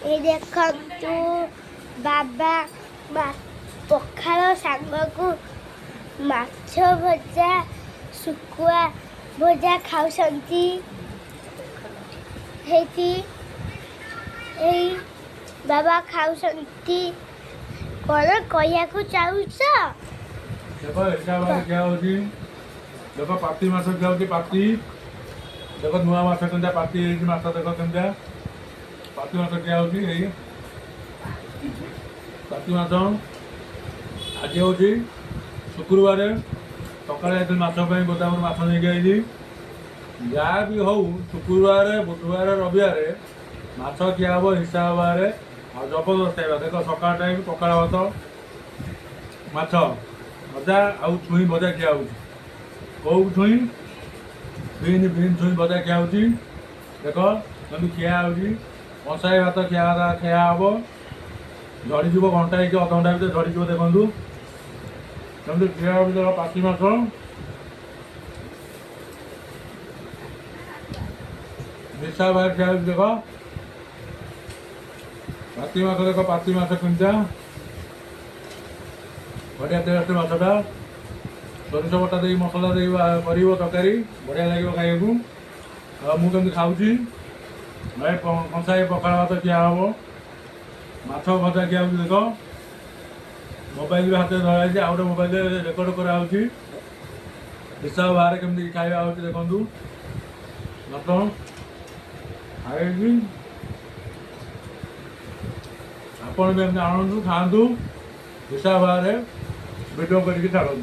ये देखंतु बाबा पखाल सांग को माछ भजा सुकुआ भजा खाऊसंती हेती ए बाबा खाऊसंती कौन कहया को चाहूछ देखो ऐसा बार क्या होती देखो पाती माछ क्या होती पाती देखो नुआ माछ केंदा पाती एई माछ देखो केंदा पाती माछ क्या होती एई पाती माछ आज होती शुक्रवार सकाଳେ ଏଠି ମାଛ ପାଇଁ ଗୋଦାମରୁ ମାଛ ନେଇକି ଆଇଲି ଯାହା ବି ହଉ ଶୁକ୍ରବାର ବୁଧବାର ରବିବାର ମାଛ ଖିଆ ହେବ ହିସାବରେ ଆଉ ଜବରଦସ୍ତ ଖାଇବା ଦେଖ ସକାଳ ଟାଇମ୍ ପଖାଳ ଭାତ ମାଛ ଭଜା ଆଉ ଛୁଇଁ ଭଜା ଖିଆ ହେଉଛି କେଉଁ ଛୁଇଁ ବିନ୍ ଛୁଇଁ ଭଜା ଖିଆ ହେଉଛି ଦେଖ କେମିତି ଖିଆ ହେଉଛି କଂସାଏ ଭାତ ଖିଆ ହେବ ଝଡ଼ିଯିବ ଘଣ୍ଟାଏ କି ଅଧଘଣ୍ଟା ଭିତରେ ଝଡ଼ିଯିବ ଦେଖନ୍ତୁ କେମିତି ଖିଆ ହେଉଛି ଦେଖ ପାତି ମାଛ ମିଶା ବାହାର ଖିଆ ହେଉଛି ଦେଖ ପାତି ମାଛ ଦେଖ ପାତି ମାଛ କେମିତିଆ बढ़िया टेस्ट माछटा सोरिष बटा दे मसला दे कर तरकारी बढ़िया लगे खाइबू मुझे खाऊँ कंसाए पखाड़ भात खिया हम माछ भजा खिया देख मोबाइल भी हाथ धरा आउ गए मोबाइल रेकर्ड कराऊँगी हिसाब बाहर केमती खाଇବା होती देखु भात खाई आपण भी एमती आणु खातु हिसाब बाहर वीडियो करके छाड़ू